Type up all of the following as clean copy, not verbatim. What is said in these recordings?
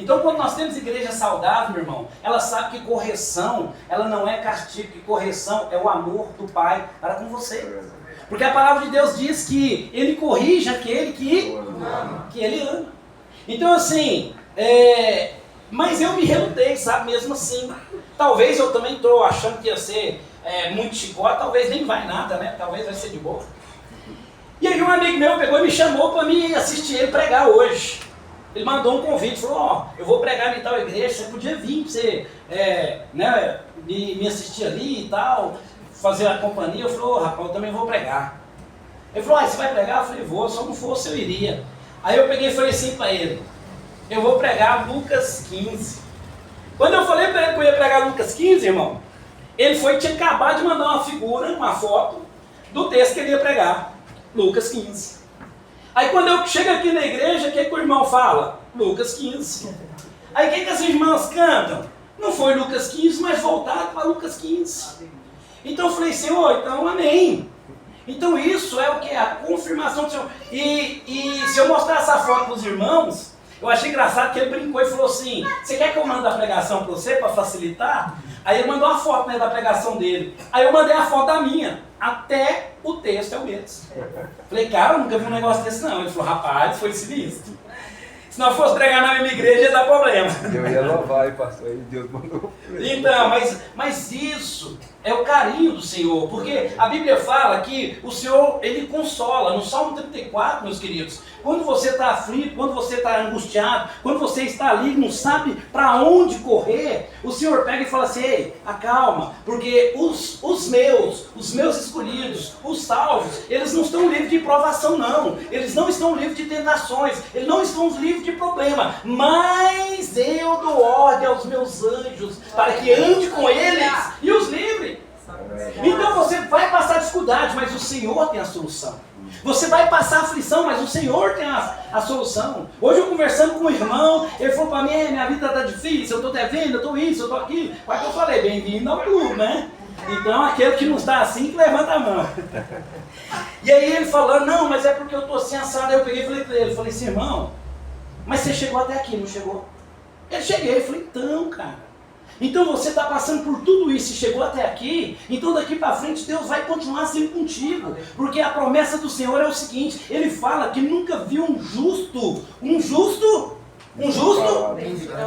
Então, quando nós temos igreja saudável, meu irmão, ela sabe que correção, ela não é castigo, que correção é o amor do Pai para com você. Porque a palavra de Deus diz que Ele corrige aquele que Ele ama. Então, assim, mas eu me relutei, sabe, mesmo assim. Talvez eu também estou achando que ia ser muito chicote, talvez nem vai nada, né? Talvez vai ser de boa. E aí um amigo meu pegou e me chamou para mim assistir ele pregar hoje. Ele mandou um convite, falou, eu vou pregar em tal igreja, você podia vir para você me assistir ali e tal, fazer a companhia. Eu falei, rapaz, eu também vou pregar. Ele falou, você vai pregar? Eu falei, vou, só não fosse eu iria. Aí eu peguei e falei assim para ele, eu vou pregar Lucas 15. Quando eu falei para ele que eu ia pregar Lucas 15, irmão, ele tinha acabado de mandar uma figura, uma foto, do texto que ele ia pregar, Lucas 15. Aí quando eu chego aqui na igreja, o que o irmão fala? Lucas 15. Aí o que as irmãs cantam? Não foi Lucas 15, mas voltado para Lucas 15. Então eu falei, Senhor, então amém. Então isso é o que? A confirmação do Senhor. E se eu mostrar essa foto para os irmãos, eu achei engraçado que ele brincou e falou assim, você quer que eu mande a pregação para você, para facilitar? Aí ele mandou a foto da pregação dele. Aí eu mandei a foto da minha. Até o texto é o mesmo. Falei, cara, eu nunca vi um negócio desse não. Ele falou, rapaz, foi sinistro. Se não fosse pregar na minha igreja, ia dar problema. Eu ia louvar e passou aí, Deus mandou. Então, mas isso é o carinho do Senhor, porque a Bíblia fala que o Senhor, Ele consola. No Salmo 34, meus queridos, quando você está aflito, quando você está angustiado, quando você está ali, não sabe para onde correr, o Senhor pega e fala assim, ei, acalma, porque os meus escolhidos, os salvos, eles não estão livres de provação não, eles não estão livres de tentações, eles não estão livres de problema, mas eu dou ordem aos meus anjos para que ande com eles e os livre. Então você vai passar dificuldade, mas o Senhor tem a solução. Você vai passar aflição, mas o Senhor tem a solução. Hoje eu conversando com um irmão, ele falou para mim, minha vida está difícil, eu estou devendo, eu estou isso, eu estou aquilo. Mas eu falei, bem-vindo ao clube, né? Então aquele que não está assim, que levanta a mão. E aí ele falando, não, mas é porque eu estou assim assado. Aí eu peguei e falei para ele, falei assim, irmão, mas você chegou até aqui, não chegou? Eu cheguei, eu falei, então, cara. Então você está passando por tudo isso e chegou até aqui, então daqui para frente Deus vai continuar sendo contigo, porque a promessa do Senhor é o seguinte, Ele fala que nunca viu um justo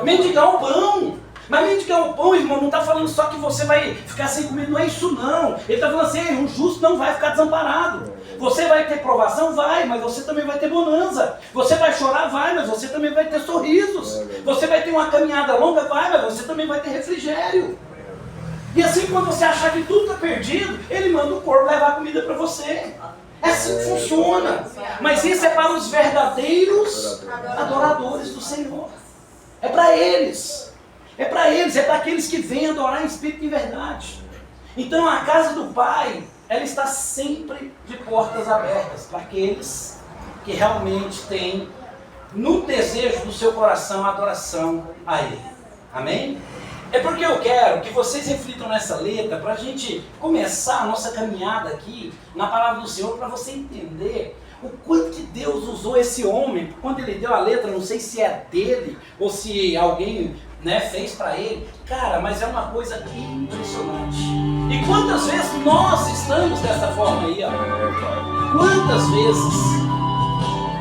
mendigar o pão. Mas mendigar o pão, irmão, não está falando só que você vai ficar sem comida, não é isso não. Ele está falando assim, um justo não vai ficar desamparado. Você vai ter provação? Vai, mas você também vai ter bonança. Você vai chorar? Vai, mas você também vai ter sorrisos. Você vai ter uma caminhada longa? Vai, mas você também vai ter refrigério. E assim, quando você achar que tudo está perdido, Ele manda o corpo levar comida para você. É assim que funciona. Mas isso é para os verdadeiros adoradores do Senhor. É para eles. É para eles, é para aqueles que vêm adorar em espírito e em verdade. Então a casa do Pai, ela está sempre de portas abertas para aqueles que realmente têm no desejo do seu coração a adoração a Ele. Amém? É porque eu quero que vocês reflitam nessa letra para a gente começar a nossa caminhada aqui na palavra do Senhor, para você entender o quanto que Deus usou esse homem. Quando ele deu a letra, não sei se é dele ou se alguém fez para ele. Cara, mas é uma coisa impressionante. E quantas vezes nós estamos dessa forma aí, ó? Quantas vezes?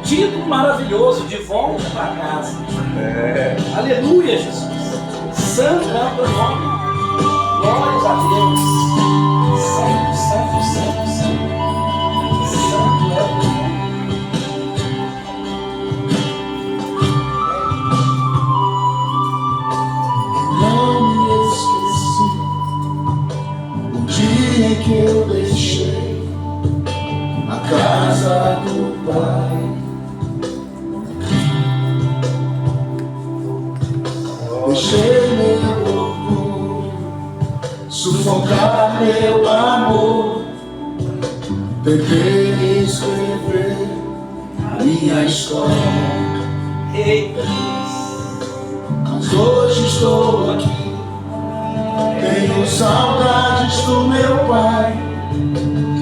Título maravilhoso, de volta para casa. Aleluia, Jesus. Santo é o teu nome. Glórias a Deus. Santo, santo, santo, santo. Santo é o teu nome. Que eu deixei a casa do Pai, deixei meu orgulho sufocar meu amor, tentei escrever minha história. Eita, mas hoje estou aqui. Tenho saudades do meu pai.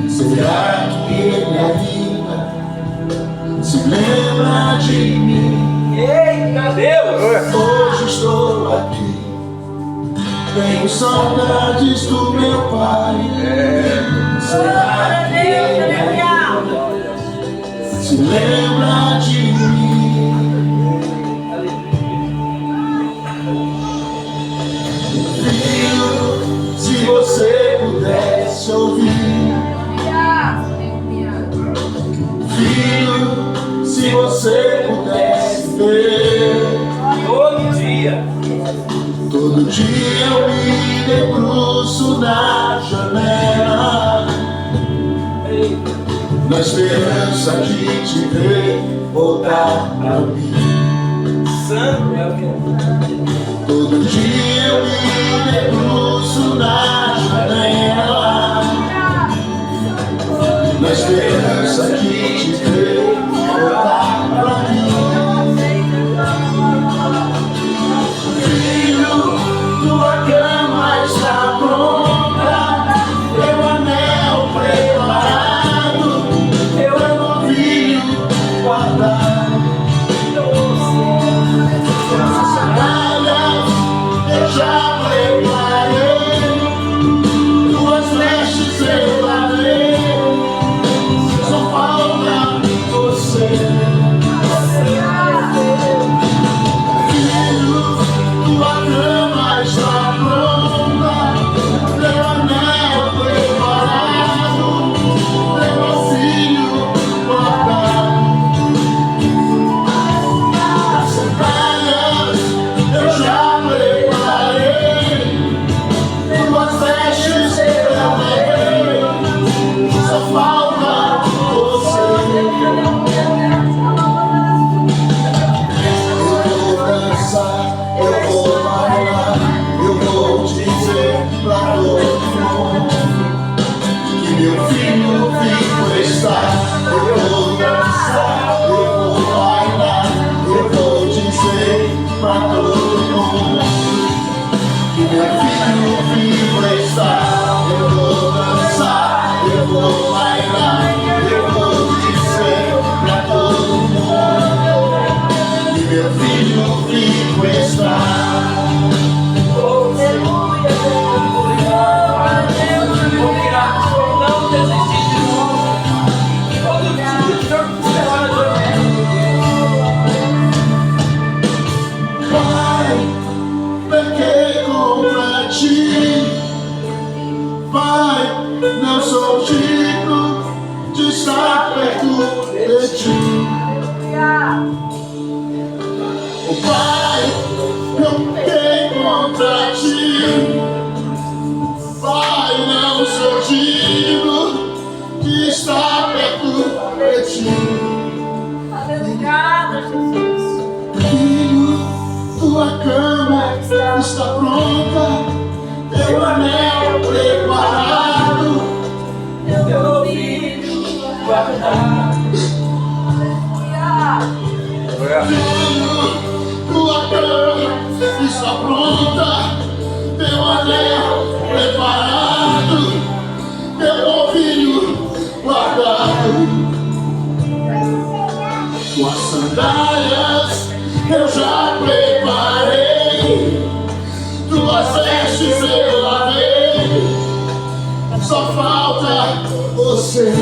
Será que ele ainda se lembra de mim? Eita Deus! Hoje Tenho saudades do meu pai. Será que ele se lembra de mim? Filho, se você pudesse ouvir. Filho, se você pudesse ver. Todo dia eu me debruço na janela, na esperança de te ver voltar pra mim. Todo dia eu me debruço na janela, na esperança de te ver voltar pra mim. Tua cama está pronta, teu anel preparado, teu novinho guardado. Sandálias eu já preparei, tuas vestes eu lavei, só falta você. Filho, tua cama está pronta, teu anel preparado, teu filho guardado. As sandálias eu já preparei, tuas vestes eu levei, só falta você. Eu vou dançar, eu vou bailar, eu vou dizer pra todo mundo que meu filho vivo está. Eu vou dançar, eu vou bailar, eu vou dizer pra todo mundo que meu filho vivo está. Eu vou dançar, eu vou bailar, eu vou dizer pra todo mundo que meu filho vivo está. Pai, pequei contra ti. Pai, não sou digno de estar perto de ti. Oh, Pai, eu pequei contra ti. Pai, não sou digno de estar perto de ti. Obrigada, Jesus. Filho, tua cama está pronta, teu anel preparado, Teu filho guardado. filho, tua cama está pronta, teu anel preparado, teu novinho guardado. Tuas sandálias eu já preparei, tuas vestes eu lavei, só falta você.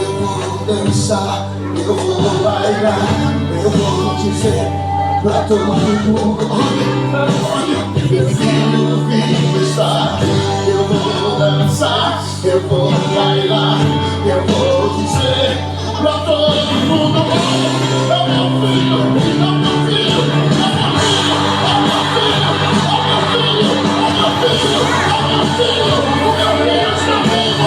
Eu vou dançar, eu vou bailar, eu vou dizer pra todo mundo: olha, meu filho vivo está. Eu vou dançar, eu vou bailar, eu vou dizer pra todo mundo: olha, é meu filho, é meu filho, é meu filho, é meu filho, é meu filho, é meu filho, o meu filho está vivo, o meu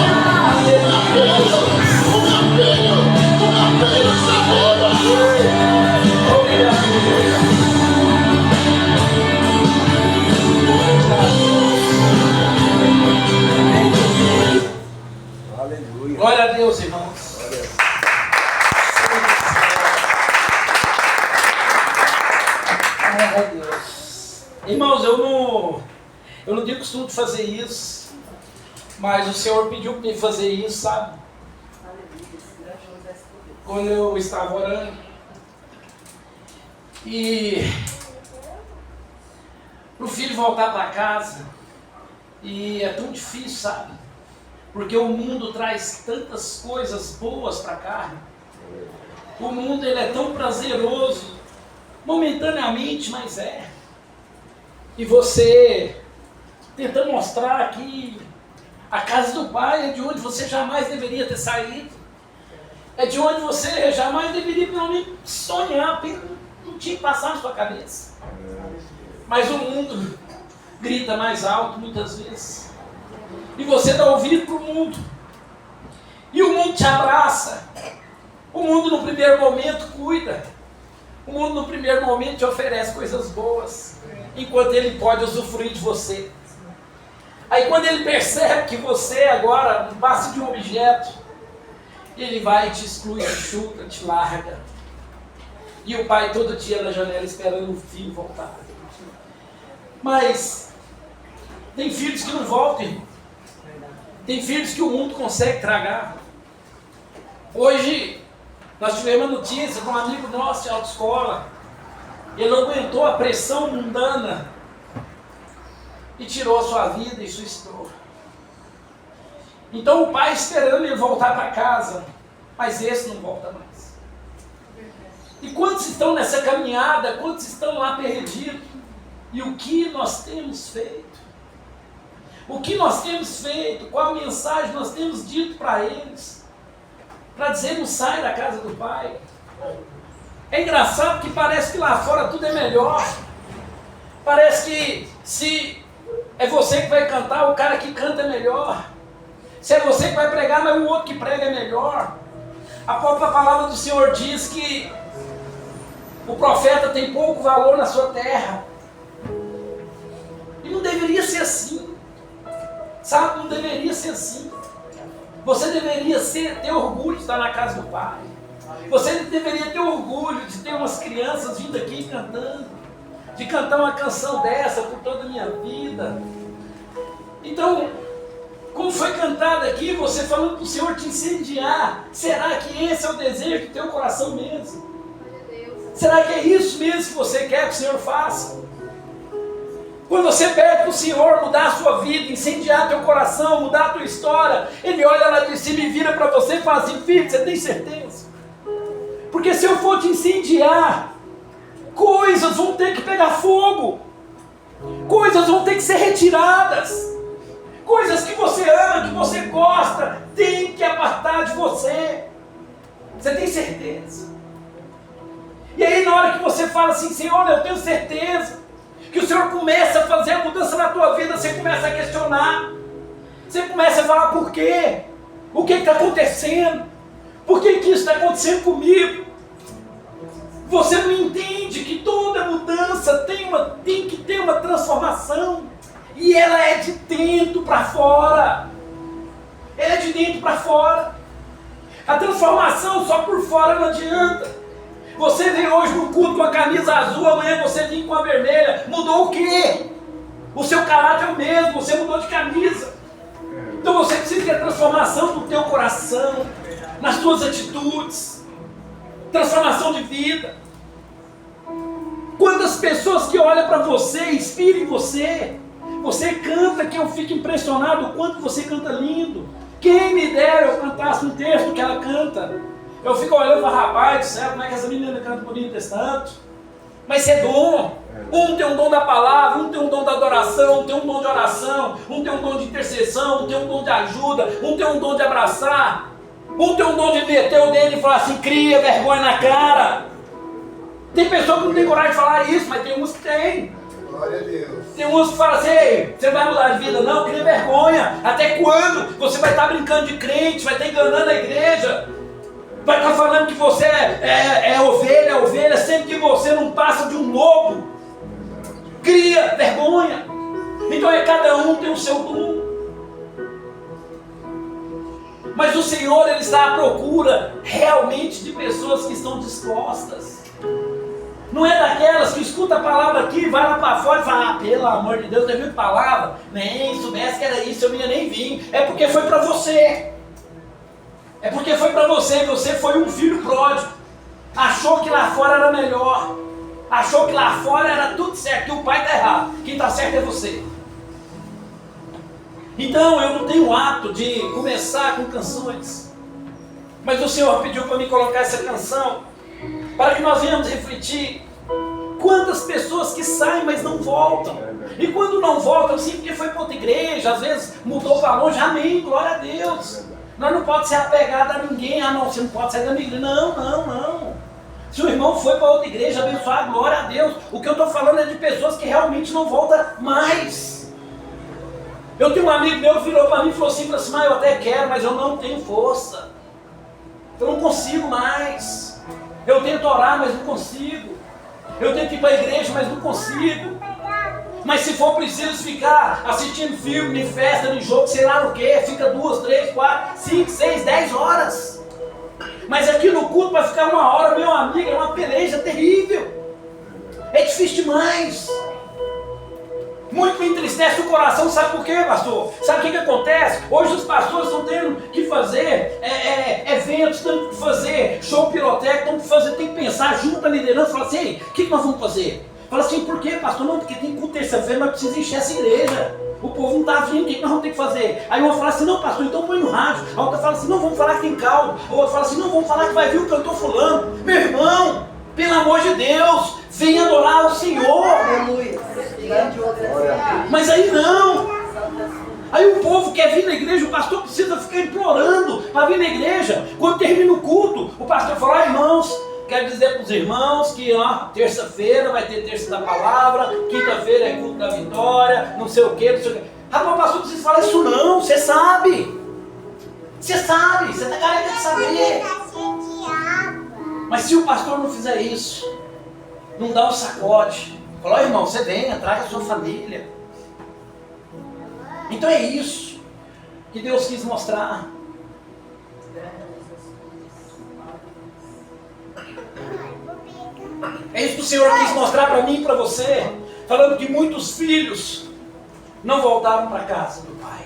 filho, o meu filho, o meu filho está vivo. Aleluia. Glória a Deus, irmãos. Glória a Deus. Irmãos, eu não tenho costume de fazer isso, mas o Senhor pediu para mim fazer isso, sabe? Quando eu estava orando. E filho voltar para casa e é tão difícil, sabe? Porque o mundo traz tantas coisas boas para a carne. O mundo ele é tão prazeroso, momentaneamente, mas é. E você tenta mostrar que a casa do Pai é de onde você jamais deveria ter saído. É de onde você jamais deveria pelo menos sonhar, não tinha que passar na sua cabeça. Mas o mundo grita mais alto muitas vezes. E você dá ouvido para o mundo. E o mundo te abraça. O mundo no primeiro momento cuida. O mundo no primeiro momento te oferece coisas boas. Enquanto ele pode usufruir de você. Aí quando ele percebe que você agora não passa de um objeto, ele vai e te exclui, te chuta, te larga. E o pai todo dia na janela esperando o filho voltar. Mas tem filhos que não voltam, irmão. Tem filhos que o mundo consegue tragar. Hoje nós tivemos uma notícia de um amigo nosso de autoescola. Ele não aguentou a pressão mundana e tirou a sua vida e suicidou. Então o pai esperando ele voltar para casa, mas esse não volta mais. E quantos estão nessa caminhada, quantos estão lá perdidos? E o que nós temos feito? O que nós temos feito? Qual a mensagem nós temos dito para eles? Para dizer, não sai da casa do Pai. É engraçado que parece que lá fora tudo é melhor. Parece que se é você que vai cantar, o cara que canta é melhor. Se é você que vai pregar, mas o outro que prega é melhor. A própria palavra do Senhor diz que o profeta tem pouco valor na sua terra. E não deveria ser assim. Sabe, não deveria ser assim. Você deveria ter orgulho de estar na casa do Pai. Você deveria ter orgulho de ter umas crianças vindo aqui cantando. De cantar uma canção dessa por toda a minha vida. Então, como foi cantado aqui, você falando para o Senhor te incendiar. Será que esse é o desejo do teu coração mesmo? Será que é isso mesmo que você quer que o Senhor faça? Quando você pede para o Senhor mudar a sua vida, incendiar teu coração, mudar a tua história, Ele olha lá de cima e vira para você e fala assim, filho, você tem certeza? Porque se eu for te incendiar, coisas vão ter que pegar fogo, coisas vão ter que ser retiradas, coisas que você ama, que você gosta, tem que apartar de você. Você tem certeza? E aí na hora que você fala assim, Senhor, eu tenho certeza, que o Senhor começa a fazer a mudança na tua vida, você começa a questionar, você começa a falar por quê? O que está acontecendo? Por que isso está acontecendo comigo? Você não entende que toda mudança tem que ter uma transformação, e ela é de dentro para fora. Ela é de dentro para fora. A transformação só por fora não adianta. Você veio hoje no culto com a camisa azul, amanhã você vem com a vermelha. Mudou o quê? O seu caráter é o mesmo, você mudou de camisa. Então você precisa ter transformação no teu coração, nas tuas atitudes, transformação de vida. Quantas pessoas que olham para você, inspiram em você. Você canta que eu fico impressionado o quanto você canta lindo. Quem me dera eu cantasse um texto que ela canta. Eu fico olhando e falo, rapaz do céu, como é que essa menina canta bonito desse tanto? Mas isso é dom. Um tem um dom da palavra, um tem um dom da adoração, um tem um dom de oração, um tem um dom de intercessão, um tem um dom de ajuda, um tem um dom de abraçar, um tem um dom de meter o dedo e falar assim, cria vergonha na cara. Tem pessoa que não tem coragem de falar isso, mas tem uns que tem. Glória a Deus. Tem uns que falam assim, ei, você vai mudar de vida? Não, cria vergonha. Até quando você vai estar brincando de crente, vai estar enganando a igreja? Vai estar falando que você é ovelha, sendo que você não passa de um lobo. Cria vergonha. Então cada um tem o seu dom. Mas o Senhor, Ele está à procura realmente de pessoas que estão dispostas. Não é daquelas que escuta a palavra aqui, vai lá para fora e fala, pelo amor de Deus, teve palavra? Nem soubesse que era isso, eu não ia nem vir. É porque foi para você. É porque foi para você, você foi um filho pródigo. Achou que lá fora era melhor. achou que lá fora era tudo certo, que o pai está errado, quem está certo é você. Então eu não tenho o hábito de começar com canções, mas o Senhor pediu para mim colocar essa canção, para que nós venhamos refletir quantas pessoas que saem, mas não voltam. E quando não voltam, sim, porque foi para outra igreja, às vezes mudou para longe, amém, glória a Deus. Nós não podemos ser apegados a ninguém, não, você não pode sair da minha igreja, não. Se o irmão foi para outra igreja, abençoar, glória a Deus. O que eu estou falando é de pessoas que realmente não voltam mais. Eu tenho um amigo meu que virou para mim e falou assim, mas eu até quero, mas eu não tenho força. Eu não consigo mais. Eu tento orar, mas não consigo. Eu tento ir para a igreja, mas não consigo. Mas se for preciso ficar assistindo filme, em festa, em jogo, sei lá no que, fica 2, 3, 4, 5, 6, 10 horas. Mas aqui no culto, para ficar 1 hora, meu amigo, é uma peleja terrível. É difícil demais. Muito me entristece o coração, sabe por quê, pastor? Sabe o que acontece? Hoje os pastores estão tendo que fazer eventos, estão que fazer show pirotécnico, estão que fazer, tem que pensar junto à liderança, falar assim, o que nós vamos fazer? Fala assim, por quê, pastor? Não, porque tem culto terça-feira, mas precisa encher essa igreja. O povo não está vindo, o que nós vamos ter que fazer? Aí uma fala assim, não, pastor, então põe no rádio. A outra fala assim, não, vamos falar que tem caldo. A outra fala assim, não, vamos falar que vai vir o cantor fulano. Meu irmão, pelo amor de Deus, venha adorar o Senhor. Aleluia. Mas aí não. Aí o povo quer vir na igreja, o pastor precisa ficar implorando para vir na igreja. Quando termina o culto, o pastor fala, irmãos, quero dizer para os irmãos que terça-feira vai ter terça da palavra, quinta-feira é culto da vitória, não sei o que, não sei o que. Rapaz, o pastor não precisa falar isso não, você sabe. Você sabe, você está careca de saber. Mas se o pastor não fizer isso, não dá um sacode, fala, irmão, você venha, traga a sua família. Então é isso que Deus quis mostrar. É isso que o Senhor quis mostrar para mim e para você, falando que muitos filhos não voltaram para a casa do Pai.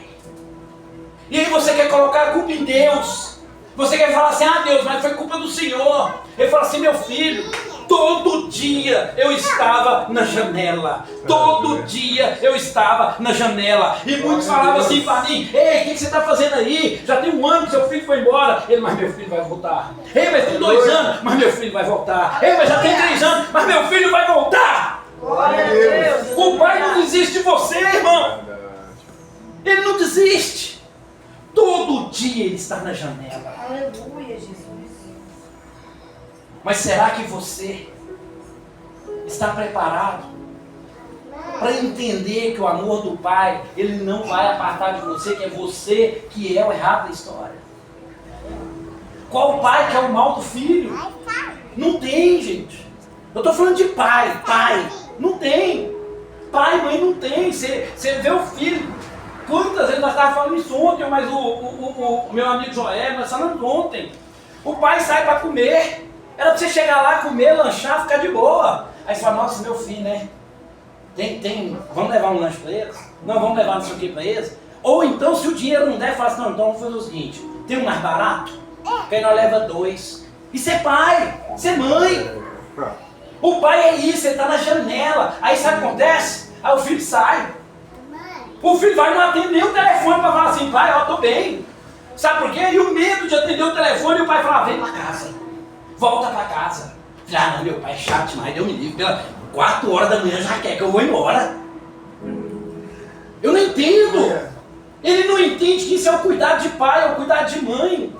E aí você quer colocar a culpa em Deus. Você quer falar assim, Deus, mas foi culpa do Senhor. Ele fala assim, meu filho, todo dia eu estava na janela. Todo dia eu estava na janela. E muitos falavam assim para mim, ei, o que você está fazendo aí? Já tem 1 ano que seu filho foi embora. Ele, mas meu filho vai voltar. Ei, mas tem 2 anos, mas meu filho vai voltar. Ei, mas já tem 3 anos, mas meu filho vai voltar. Glória a Deus. O Pai não desiste de você, irmão. Ele não desiste. Todo dia ele está na janela. Aleluia, Jesus. Mas será que você está preparado para entender que o amor do Pai, ele não vai apartar de você, que é você que é o errado da história? Qual pai que é o mal do filho? Não tem, gente. Eu estou falando de pai. Não tem. Pai, mãe, não tem. Você vê o filho. Quantas vezes nós estávamos falando isso ontem, mas o meu amigo Joel, nós falamos ontem. O pai sai para comer. Era para você chegar lá, comer, lanchar, ficar de boa. Aí você fala, nossa, meu filho, né? Vamos levar um lanche para eles? Não, vamos levar não sei o que para eles? Ou então, se o dinheiro não der, fala assim, não, então vamos fazer o seguinte, tem um mais barato? Que aí nós leva 2. Isso é pai, isso é mãe. O pai é isso, ele está na janela. Aí sabe o que acontece? Aí o filho sai. O filho vai não atender nem o telefone para falar assim, pai, eu tô bem. Sabe por quê? E o medo de atender o telefone, e o pai fala, vem para casa. Volta para casa. Não, meu pai é chato demais, Deus me livre. Pelas 4 horas da manhã já quer que eu vou embora. Eu não entendo. Ele não entende que isso é o cuidado de pai, é o cuidado de mãe.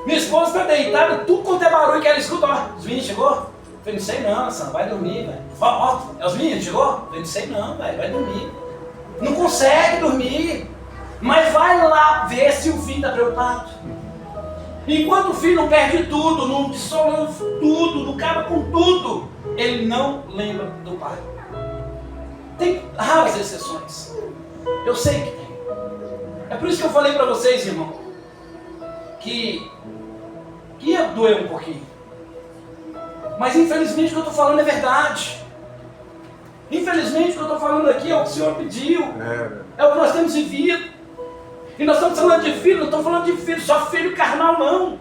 Minha esposa está deitada, tudo quanto é barulho que ela escuta. Ó, os meninos chegou? Eu falei, não sei não, Sam, vai dormir, velho. Ó, os meninos chegou? Eu falei, não sei não, velho, vai dormir. Não consegue dormir. Mas vai lá ver se o filho está preocupado. Enquanto o filho não perde tudo, não dissolve tudo, não acaba com tudo, ele não lembra do pai. Tem raras exceções. Eu sei que tem. É por isso que eu falei para vocês, irmão, que ia doer um pouquinho. Mas infelizmente o que eu estou falando é verdade. Infelizmente o que eu estou falando aqui é o que o Senhor pediu. É o que nós temos vivido. E nós estamos falando de filho, não estamos falando de filho, só filho carnal não.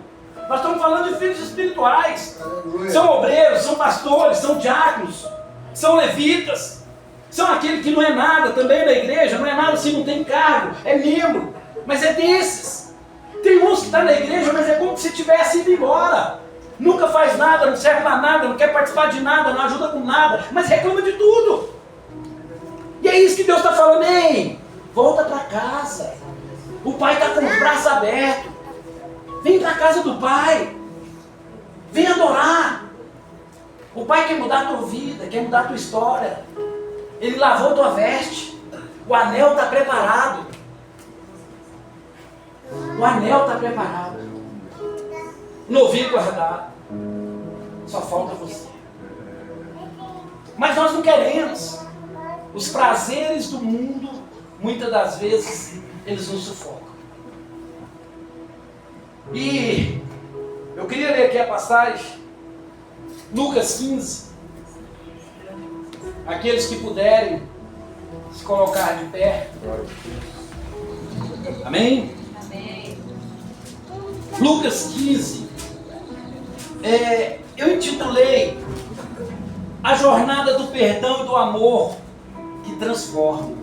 Nós estamos falando de filhos espirituais. Aleluia. São obreiros, são pastores, são diáconos, são levitas, são aquele que não é nada também na igreja, não é nada se não tem cargo, é membro, mas é desses. Tem uns que estão na igreja, mas é como se tivesse ido embora. Nunca faz nada, não serve para nada, não quer participar de nada, não ajuda com nada, mas reclama de tudo. E é isso que Deus está falando, ei, volta para casa. O Pai está com os braços abertos. Vem para a casa do Pai. Vem adorar. O Pai quer mudar a tua vida, quer mudar a tua história. Ele lavou tua veste. O anel está preparado. O anel está preparado. O novilho guardado. Só falta você. Mas nós não queremos. Os prazeres do mundo, muitas das vezes, eles nos sufocam. E eu queria ler aqui a passagem, Lucas 15. Aqueles que puderem se colocar de pé. Amém? Amém. Lucas 15. Eu intitulei A Jornada do Perdão e do Amor que Transforma.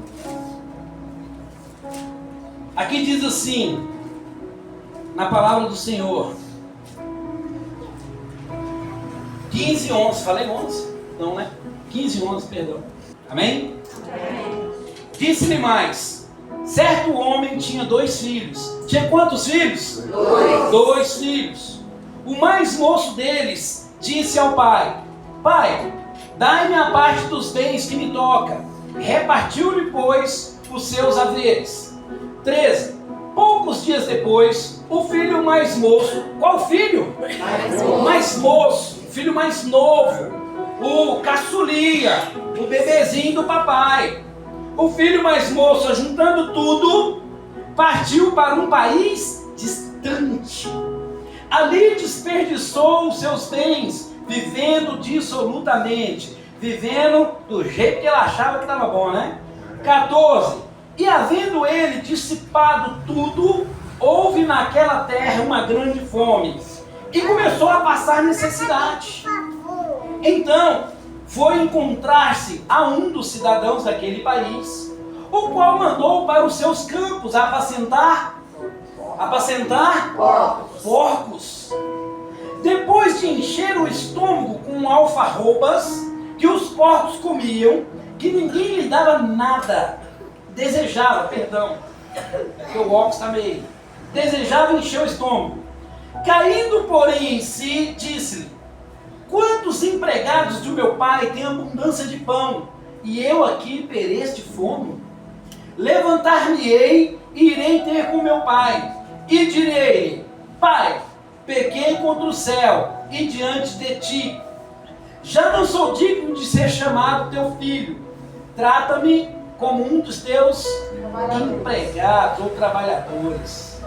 Aqui diz assim, na palavra do Senhor, 15:11, falei 11? Não, né? 15:11, perdão. Amém? Amém. Disse-lhe mais, certo homem tinha 2 filhos. Tinha quantos filhos? 2. 2 filhos. O mais moço deles disse ao pai, pai, dai-me a parte dos bens que me toca. Repartiu-lhe, pois, os seus haveres. 13. Poucos dias depois, o filho mais moço, qual filho? Mais moço, o filho mais novo, o caçulinha, o bebezinho do papai. O filho mais moço, juntando tudo, partiu para um país distante. Ali desperdiçou os seus bens, vivendo dissolutamente, vivendo do jeito que ele achava que estava bom, né? 14. E havendo ele dissipado tudo, houve naquela terra uma grande fome, e começou a passar necessidade. Então, foi encontrar-se a um dos cidadãos daquele país, o qual mandou para os seus campos apacentar porcos. Depois de encher o estômago com alfarrobas que os porcos comiam, que ninguém lhe dava nada, desejava encher o estômago. Caindo, porém, em si, disse-lhe, quantos empregados do meu pai têm abundância de pão, e eu aqui pereço de fome? Levantar-me-ei e irei ter com meu pai, e direi, pai, pequei contra o céu e diante de ti. Já não sou digno de ser chamado teu filho. Trata-me como um dos teus empregados ou trabalhadores.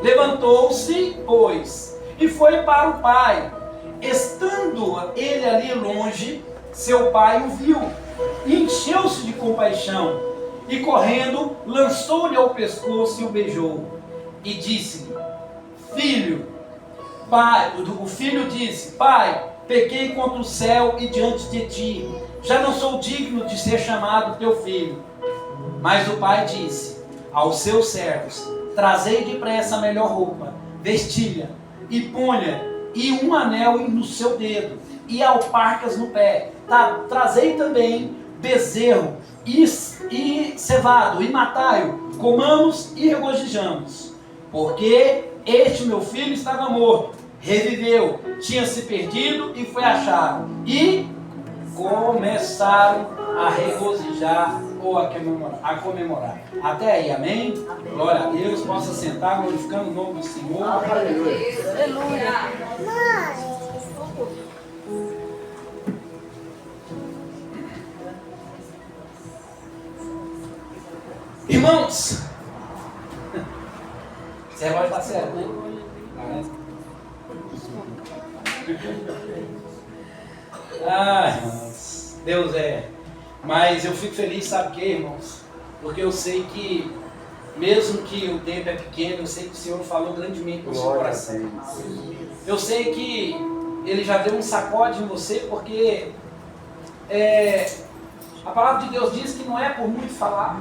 Levantou-se, pois, e foi para o pai. Estando ele ali longe, seu pai o viu, e encheu-se de compaixão, e correndo, lançou-lhe ao pescoço e o beijou, e disse-lhe, filho, pai, o filho disse, pai, pequei contra o céu e diante de ti, já não sou digno de ser chamado teu filho. Mas o pai disse aos seus servos, trazei depressa a melhor roupa, vestilha, e ponha, e um anel no seu dedo, e alparcas no pé. Trazei também bezerro e cevado, e matai-o, comamos e regozijamos. Porque este meu filho estava morto, reviveu, tinha se perdido e foi achado. E começaram a regozijar ou a comemorar. Até aí, amém? Glória a Deus, possa sentar glorificando o nome do Senhor. Aleluia. Irmãos, esse relógio está certo, né? Irmãos, Deus é. Mas eu fico feliz, sabe o que, irmãos? Porque eu sei que Mesmo que o tempo é pequeno, eu sei que o Senhor falou grandemente no seu Glória a coração. Deus. Eu sei que Ele já deu um sacode em você, porque a palavra de Deus diz que não é por muito falar.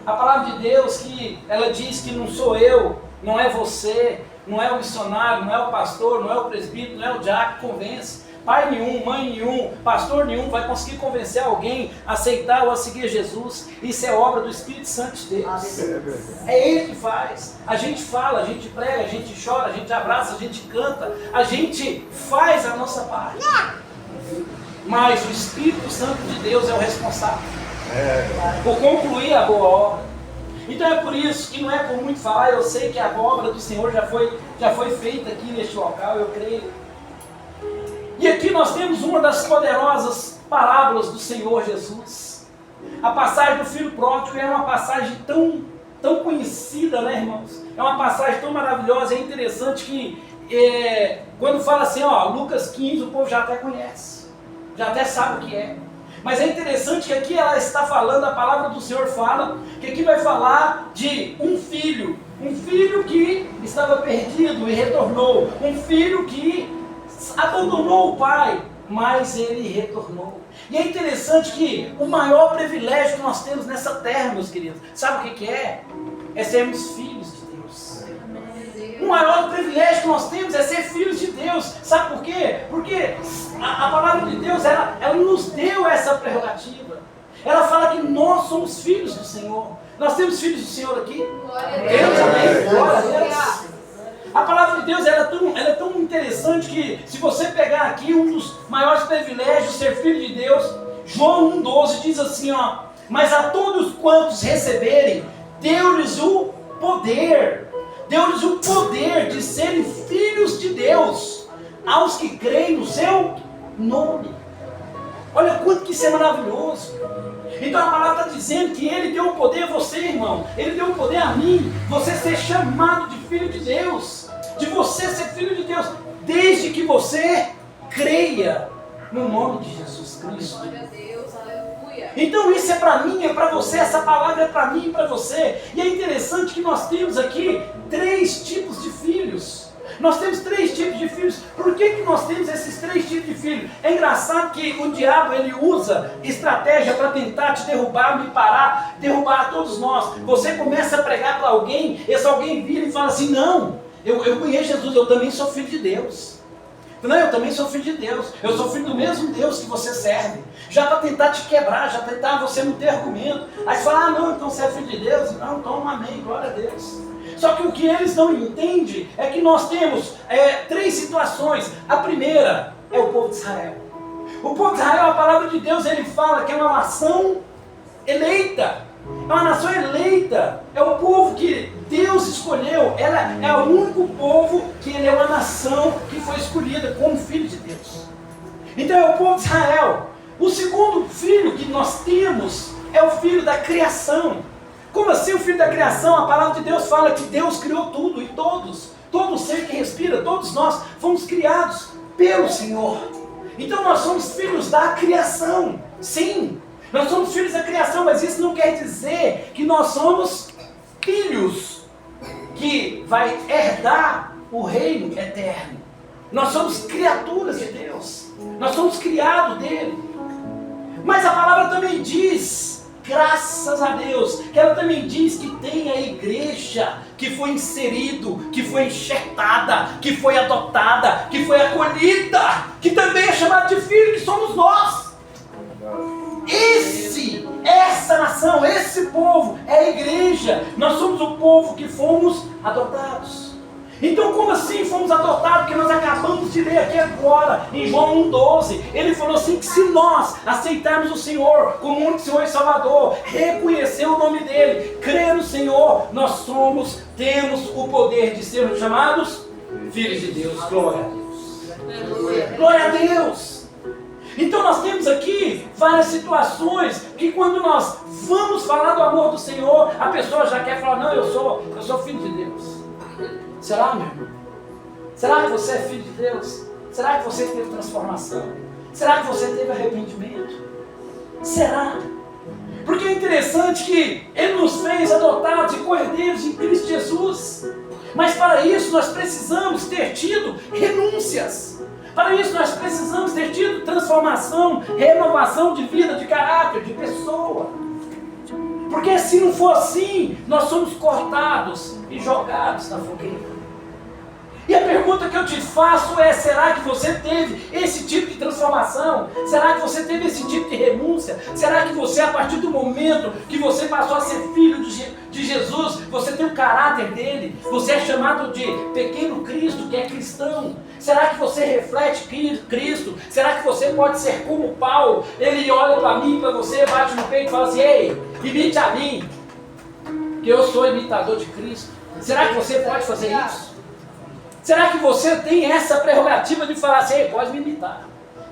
A palavra de Deus, que ela diz que não sou eu, não é você, não é o missionário, não é o pastor, não é o presbítero, não é o diácono que convence. Pai nenhum, mãe nenhum, pastor nenhum vai conseguir convencer alguém a aceitar ou a seguir Jesus. Isso é obra do Espírito Santo de Deus. É Ele que faz. A gente fala, a gente prega, a gente chora, a gente abraça, a gente canta, a gente faz a nossa parte. Mas o Espírito Santo de Deus é o responsável por concluir a boa obra. Então é por isso que não é por muito falar. Eu sei que a obra do Senhor já foi feita aqui neste local, eu creio. E aqui nós temos uma das poderosas parábolas do Senhor Jesus. A passagem do filho pródigo é uma passagem tão conhecida, né, irmãos? É uma passagem tão maravilhosa, é interessante que quando fala assim, ó, Lucas 15, o povo já até conhece, já até sabe o que é. Mas é interessante que aqui ela está falando, a palavra do Senhor fala, que aqui vai falar de um filho que estava perdido e retornou, um filho que abandonou o pai, mas ele retornou. E é interessante que o maior privilégio que nós temos nessa terra, meus queridos, sabe o que é? É sermos filhos de Deus. O maior privilégio que nós temos é ser filhos de Deus. Sabe por quê? Porque a palavra de Deus, ela nos deu essa prerrogativa. Ela fala que nós somos filhos do Senhor. Nós temos filhos do Senhor aqui? Glória a Deus, amém? Glória a Deus. Deus. A palavra de Deus ela é tão interessante que, se você pegar aqui um dos maiores privilégios, ser filho de Deus, João 1,12 diz assim, ó, mas a todos quantos receberem, deu-lhes o poder de serem filhos de Deus, aos que creem no seu nome. Olha quanto que isso é maravilhoso. Então a palavra está dizendo que Ele deu o poder a você, irmão. Ele deu o poder a mim, você ser chamado de filho de Deus, de você ser filho de Deus, desde que você creia no nome de Jesus Cristo. Glória a Deus, aleluia. Então isso é para mim, é para você, essa palavra é para mim e para você. E é interessante que nós temos aqui 3 tipos de filhos. Nós temos 3 tipos de filhos. Por que nós temos esses 3 tipos de filhos? É engraçado que o diabo ele usa estratégia para tentar te derrubar, me parar, derrubar a todos nós. Você começa a pregar para alguém, esse alguém vira e fala assim, não, eu conheço Jesus, eu também sou filho de Deus. Não, eu também sou filho de Deus, eu sou filho do mesmo Deus que você serve. Já para tentar te quebrar, já tentar você não ter argumento. Aí você fala, não, então você é filho de Deus? Não, então amém, glória a Deus. Só que o que eles não entendem é que nós temos 3 situações. A primeira é o povo de Israel. O povo de Israel, a palavra de Deus, ele fala que é uma nação eleita. É uma nação eleita. É o povo que Deus escolheu. Ela é o único povo que ele é uma nação que foi escolhida como filho de Deus. Então é o povo de Israel. O segundo filho que nós temos é o filho da criação. Como assim o filho da criação? A palavra de Deus fala que Deus criou tudo e todo ser que respira, todos nós fomos criados pelo Senhor. Então nós somos filhos da criação. Sim, nós somos filhos da criação, mas isso não quer dizer que nós somos filhos que vai herdar o reino eterno. Nós somos criaturas de Deus. Nós somos criados dele. Mas a palavra também diz, graças a Deus, que ela também diz que tem a igreja que foi inserido, que foi enxertada, que foi adotada, que foi acolhida, que também é chamada de filho, que somos nós. Essa nação, esse povo é a igreja. Nós somos o povo que fomos adotados. Então como assim fomos adotados? Porque nós acabamos de ler aqui agora, em João 1,12. Ele falou assim que se nós aceitarmos o Senhor como único Senhor e Salvador, reconhecer o nome dele, crer no Senhor, nós temos o poder de sermos chamados filhos de Deus. Glória a Deus. Glória a Deus. Então nós temos aqui várias situações que quando nós vamos falar do amor do Senhor, a pessoa já quer falar, não, eu sou filho de Deus. Será, meu irmão? Será que você é filho de Deus? Será que você teve transformação? Será que você teve arrependimento? Será? Porque é interessante que Ele nos fez adotados e co-herdeiros em Cristo Jesus. Mas para isso nós precisamos ter tido renúncias. Para isso nós precisamos ter tido transformação, renovação de vida, de caráter, de pessoa. Porque se não for assim, nós somos cortados e jogados na fogueira. E a pergunta que eu te faço é: será que você teve esse tipo de transformação? Será que você teve esse tipo de renúncia? Será que você, a partir do momento que você passou a ser filho de Jesus, você tem o caráter dele? Você é chamado de pequeno Cristo, que é cristão? Será que você reflete Cristo? Será que você pode ser como Paulo? Ele olha para mim, para você, bate no peito e fala assim: ei, imite a mim, que eu sou imitador de Cristo. Será que você pode fazer isso? Será que você tem essa prerrogativa de falar assim: ei, pode me imitar?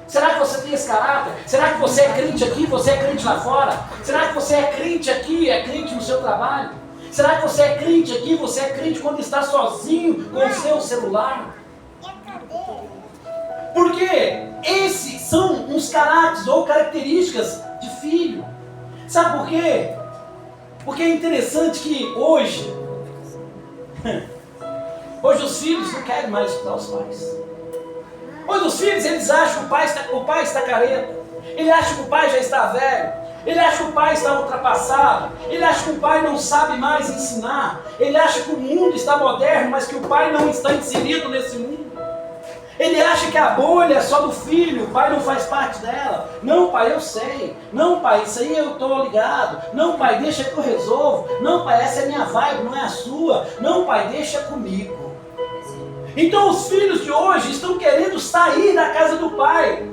Será que você tem esse caráter? Será que você é crente aqui, você é crente lá fora? Será que você é crente aqui, é crente no seu trabalho? Será que você é crente aqui, você é crente quando está sozinho com o seu celular? Porque esses são uns caráteres ou características de filho. Sabe por quê? Porque é interessante que hoje os filhos não querem mais escutar os pais. Hoje os filhos, eles acham que o pai está careta. Ele acha que o pai já está velho. Ele acha que o pai está ultrapassado. Ele acha que o pai não sabe mais ensinar. Ele acha que o mundo está moderno, mas que o pai não está inserido nesse mundo. Ele acha que a bolha é só do filho, o pai não faz parte dela. Não, pai, eu sei. Não, pai, isso aí eu estou ligado. Não, pai, deixa que eu resolvo. Não, pai, essa é a minha vibe, não é a sua. Não, pai, deixa comigo. Então os filhos de hoje estão querendo sair da casa do pai.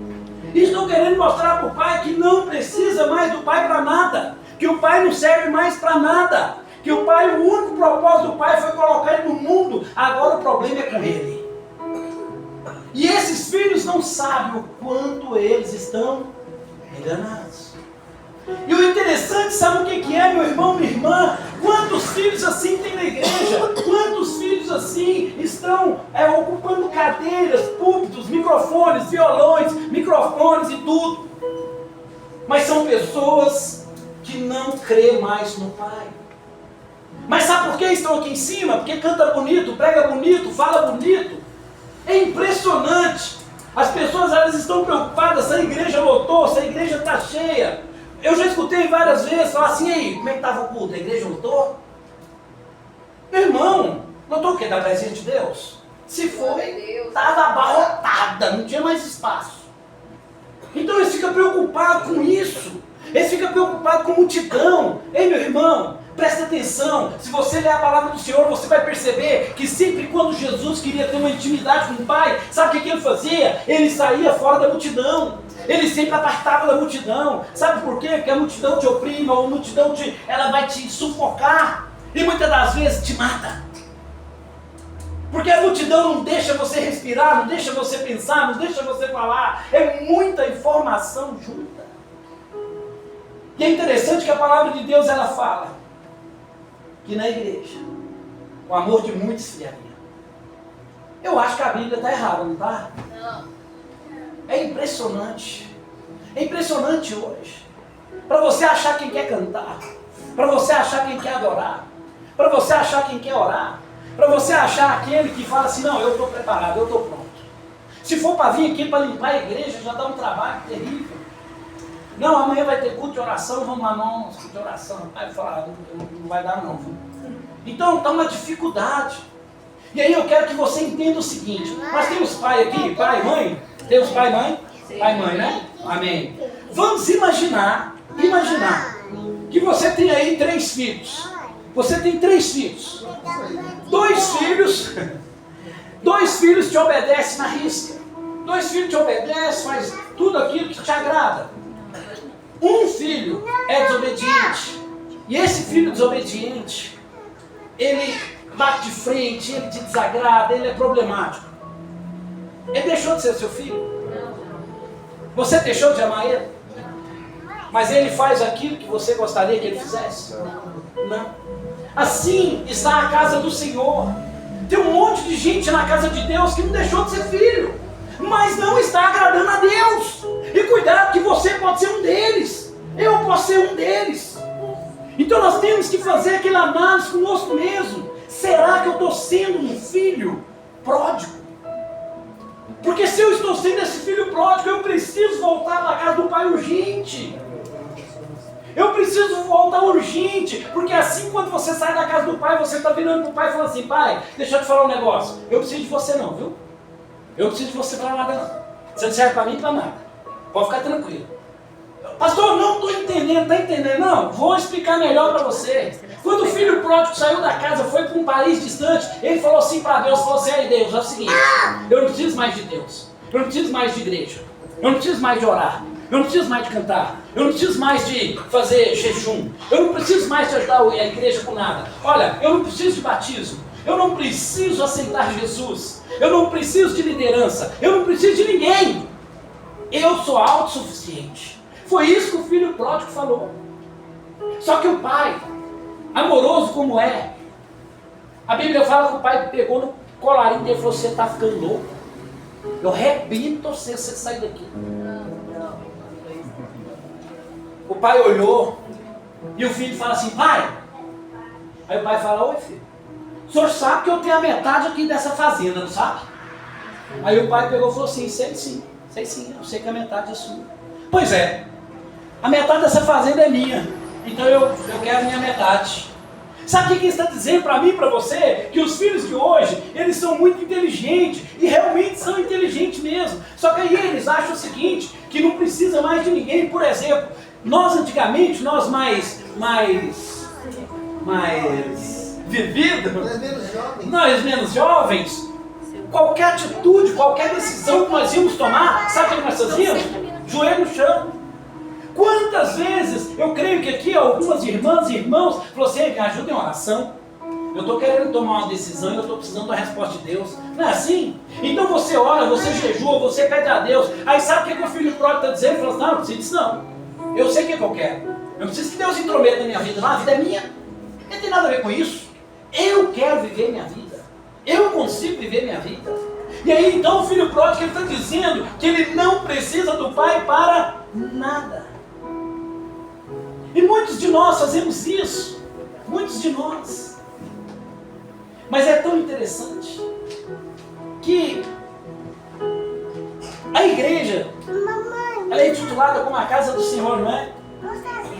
Estão querendo mostrar para o pai que não precisa mais do pai para nada. Que o pai não serve mais para nada. Que o pai, o único propósito do pai foi colocar ele no mundo. Agora o problema é com ele. E esses filhos não sabem o quanto eles estão enganados. E o interessante, sabe o que é, meu irmão, minha irmã? Quantos filhos assim tem na igreja? Quantos filhos assim estão ocupando cadeiras, púlpitos, microfones, violões, microfones e tudo? Mas são pessoas que não crêem mais no Pai. Mas sabe por que estão aqui em cima? Porque canta bonito, prega bonito, fala bonito. É impressionante. As pessoas, elas estão preocupadas se a igreja lotou, se a igreja está cheia. Eu já escutei várias vezes falar assim: aí, como é que estava o culto? A igreja lotou? Meu irmão, notou o que? Da presença de Deus? Se foi, estava abarrotada, não tinha mais espaço. Então eles ficam preocupados com isso. Eles ficam preocupados com multidão. Ei, meu irmão, presta atenção. Se você ler a palavra do Senhor, você vai perceber que sempre quando Jesus queria ter uma intimidade com o Pai, sabe o que ele fazia? Ele saía fora da multidão. Ele sempre apartava da multidão. Sabe por quê? Porque a multidão te oprime, ou a multidão ela vai te sufocar. E muitas das vezes te mata. Porque a multidão não deixa você respirar, não deixa você pensar, não deixa você falar. É muita informação junta. E é interessante que a palavra de Deus, ela fala que na igreja o amor de muitos esfriaria. Eu acho que a Bíblia está errada, não está? Não. É impressionante. É impressionante hoje. Para você achar quem quer cantar, para você achar quem quer adorar, para você achar quem quer orar, para você achar aquele que fala assim: não, eu estou preparado, eu estou pronto. Se for para vir aqui para limpar a igreja, já dá um trabalho terrível. Não, amanhã vai ter culto de oração, vamos lá, não, culto de oração. Aí fala: não vai dar não. Então está uma dificuldade. E aí eu quero que você entenda o seguinte: nós temos pai aqui, pai e mãe? Temos pai e mãe? Sim. Pai e mãe, né? Amém. Vamos imaginar que você tem aí 3 filhos. Você tem 3 filhos. 2 filhos te obedecem na risca. 2 filhos te obedecem, faz tudo aquilo que te agrada. Um filho é desobediente. E esse filho desobediente, ele bate de frente, ele te desagrada, ele é problemático. Ele deixou de ser seu filho? Você deixou de amar ele? Mas ele faz aquilo que você gostaria que ele fizesse? Não. Assim está a casa do Senhor. Tem um monte de gente na casa de Deus que não deixou de ser filho, mas não está agradando a Deus. E cuidado que você pode ser um deles. Eu posso ser um deles. Então nós temos que fazer aquela análise conosco mesmo. Será que eu estou sendo um filho pródigo? Porque se eu estou sendo esse filho pródigo, eu preciso voltar para a casa do pai urgente. Eu preciso voltar urgente, porque assim quando você sai da casa do pai, você está virando para o pai e falando assim: pai, deixa eu te falar um negócio, eu preciso de você não, viu? Eu preciso de você para nada não. Você não serve para mim para nada. Pode ficar tranquilo. Pastor, não estou entendendo, está entendendo? Não, vou explicar melhor para você. Quando o filho pródigo saiu da casa, foi para um país distante, ele falou assim para Deus, falou assim: aí Deus, é o seguinte, eu não preciso mais de Deus, eu não preciso mais de igreja, eu não preciso mais de orar, eu não preciso mais de cantar, eu não preciso mais de fazer jejum, eu não preciso mais de ajudar a igreja com nada. Olha, eu não preciso de batismo, eu não preciso aceitar Jesus, eu não preciso de liderança, eu não preciso de ninguém, eu sou autossuficiente. Foi isso que o filho pródigo falou. Só que o pai, amoroso como é, a Bíblia fala que o pai pegou no colarinho dele e falou: você está ficando louco, eu rebento você se você sair daqui. O pai olhou e o filho fala assim: pai. Aí o pai fala: oi filho, o senhor sabe que eu tenho a metade aqui dessa fazenda, não sabe? Aí o pai pegou e falou assim: sei sim, eu sei que a metade é sua. Pois é, a metade dessa fazenda é minha, então eu quero a minha metade. Sabe o que ele está dizendo para mim e para você? Que os filhos de hoje, eles são muito inteligentes, e realmente são inteligentes mesmo. Só que aí eles acham o seguinte, que não precisa mais de ninguém. Por exemplo, nós antigamente, nós mais vividos, nós menos jovens, qualquer atitude, qualquer decisão que nós íamos tomar, sabe o que nós fazíamos? Joelho no chão. Quantas vezes, eu creio que aqui algumas irmãs e irmãos falaram assim: me ajuda em oração, eu estou querendo tomar uma decisão e eu estou precisando da resposta de Deus. Não é assim? Então você ora, você jejua, você pede a Deus. Aí sabe o que o filho pródigo está dizendo? Ele falou assim: não, não precisa disso não, eu sei o que eu quero, eu não preciso que Deus intrometa na minha vida, não, a vida é minha, não tem nada a ver com isso, eu quero viver minha vida, eu consigo viver minha vida. E aí então o filho pródigo está dizendo que ele não precisa do pai para nada. E muitos de nós fazemos isso, muitos de nós. Mas é tão interessante que a igreja, ela é intitulada como a casa do Senhor, não é?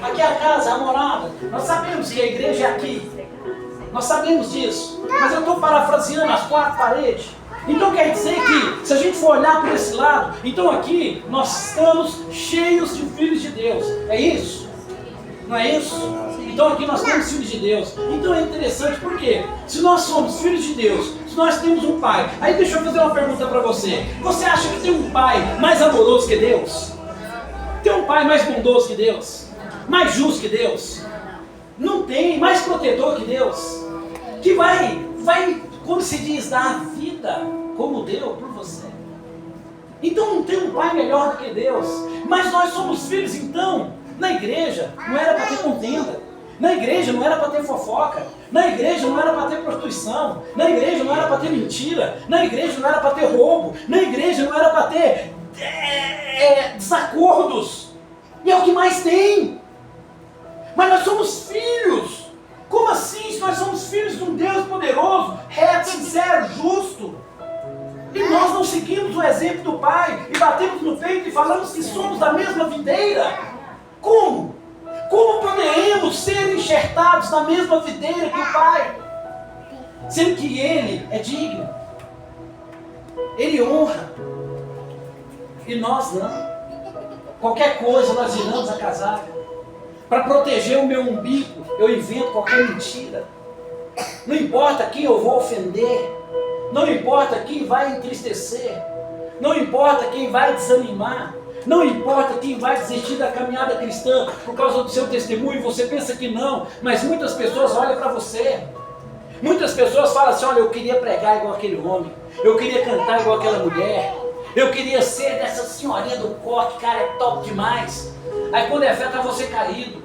Aqui é a casa, a morada. Nós sabemos que a igreja é aqui, nós sabemos disso, mas eu estou parafraseando as quatro paredes. Então quer dizer que, se a gente for olhar por esse lado, então aqui nós estamos cheios de filhos de Deus, é isso? Não é isso? Então aqui nós temos filhos de Deus. Então é interessante porque se nós somos filhos de Deus, se nós temos um pai, aí deixa eu fazer uma pergunta para você. Você acha que tem um pai mais amoroso que Deus? Tem um pai mais bondoso que Deus? Mais justo que Deus? Não tem. Mais protetor que Deus? Que vai, como se diz, dar a vida como deu por você. Então não tem um pai melhor do que Deus. Mas nós somos filhos então. Na igreja não era para ter contenda, na igreja não era para ter fofoca, na igreja não era para ter prostituição, na igreja não era para ter mentira, na igreja não era para ter roubo, na igreja não era para ter desacordos, e é o que mais tem. Mas nós somos filhos. Como assim? Se nós somos filhos de um Deus poderoso, reto, sincero, justo, e nós não seguimos o exemplo do Pai e batemos no peito e falamos que somos da mesma videira? Como? Como poderemos ser enxertados na mesma videira que o Pai? Sendo que Ele é digno, Ele honra, e nós não. Qualquer coisa nós viramos a casaca. Para proteger o meu umbigo, eu invento qualquer mentira. Não importa quem eu vou ofender, não importa quem vai entristecer, não importa quem vai desanimar, não importa quem vai desistir da caminhada cristã por causa do seu testemunho. Você pensa que não, mas muitas pessoas olham para você. Muitas pessoas falam assim: olha, eu queria pregar igual aquele homem, eu queria cantar igual aquela mulher, eu queria ser dessa senhorinha do corte, cara, é top demais. Aí quando é fé, está você caído.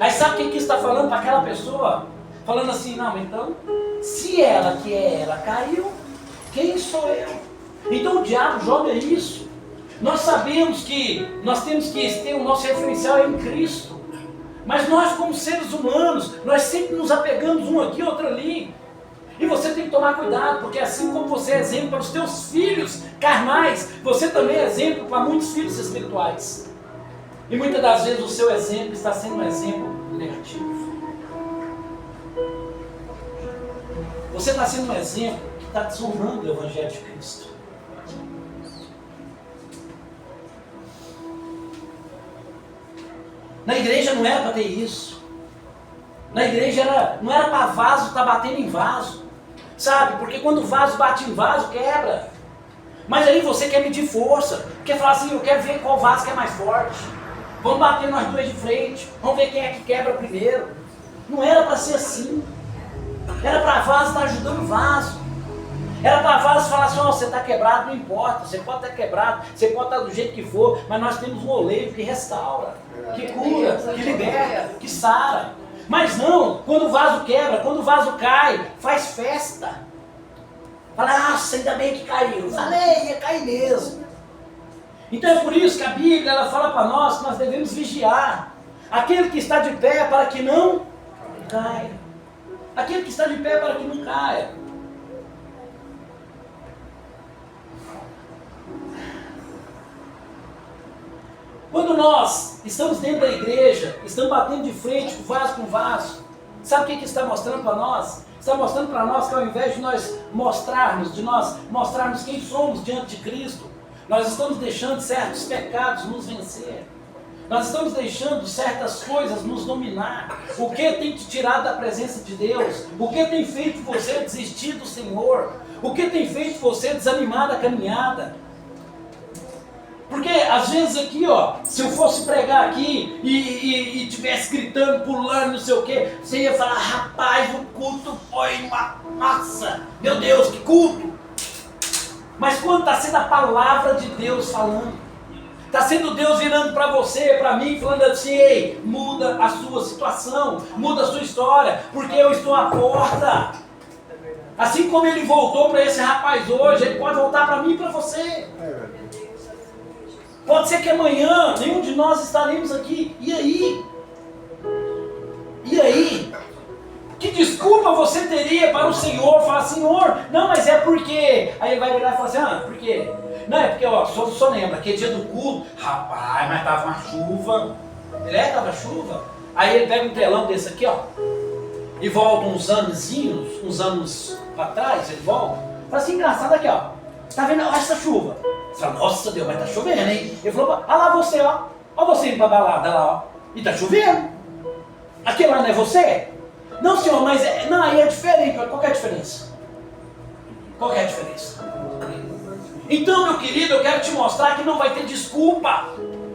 Aí sabe quem que está falando para aquela pessoa? Falando assim: não, então, se ela que é ela caiu, quem sou eu? Então o diabo joga isso. Nós sabemos que nós temos que ter o nosso referencial em Cristo. Mas nós, como seres humanos, nós sempre nos apegamos um aqui, outro ali. E você tem que tomar cuidado, porque assim como você é exemplo para os teus filhos carnais, você também é exemplo para muitos filhos espirituais. E muitas das vezes o seu exemplo está sendo um exemplo negativo. Você está sendo um exemplo que está desonrando o Evangelho de Cristo. Na igreja não era para ter isso. Na igreja não era para vaso estar batendo em vaso. Sabe? Porque quando o vaso bate em vaso, quebra. Mas aí você quer medir força. Quer falar assim, eu quero ver qual vaso que é mais forte. Vamos bater nós dois de frente. Vamos ver quem é que quebra primeiro. Não era para ser assim. Era para vaso estar ajudando o vaso. Era para vaso falar assim, você está quebrado, não importa. Você pode estar quebrado, você pode estar do jeito que for. Mas nós temos um oleiro que restaura, que cura, que liberta, que sara. Mas não, quando o vaso quebra, quando o vaso cai, faz festa. Fala, nossa, ainda bem que caiu. Falei, ia cair mesmo. Então é por isso que a Bíblia ela fala para nós que nós devemos vigiar. Aquele que está de pé para que não caia. Aquele que está de pé para que não caia. Quando nós estamos dentro da igreja, estamos batendo de frente, vaso com vaso, sabe o que está mostrando para nós? Está mostrando para nós que ao invés de nós mostrarmos quem somos diante de Cristo, nós estamos deixando certos pecados nos vencer. Nós estamos deixando certas coisas nos dominar. O que tem te tirado da presença de Deus? O que tem feito você desistir do Senhor? O que tem feito você desanimar da caminhada? Porque às vezes aqui, se eu fosse pregar aqui e tivesse gritando, pulando, não sei o que, você ia falar, rapaz, o culto foi uma massa, meu Deus, que culto! Mas quando está sendo a palavra de Deus falando, está sendo Deus virando para você, para mim, falando assim, ei, muda a sua situação, muda a sua história, porque eu estou à porta. Assim como ele voltou para esse rapaz hoje, ele pode voltar para mim e para você. Pode ser que amanhã nenhum de nós estaremos aqui. E aí? E aí? Que desculpa você teria para o Senhor? Falar, Senhor, não, mas é porque... Aí ele vai virar e falar assim, por quê? Não, é porque, só lembra, que dia do culto, rapaz, mas estava uma chuva. Estava chuva. Aí ele pega um telão desse aqui, e volta uns anos para trás, ele volta. Fala assim, engraçado aqui, tá vendo essa chuva? Você fala, nossa Deus, mas tá chovendo, hein? Ele falou, olha lá você, ó você indo pra balada lá, e tá chovendo. Aquele lá não é você? Não, senhor, mas não, aí é diferente. Qual que é a diferença? Qual que é a diferença? Então, meu querido, eu quero te mostrar que não vai ter desculpa.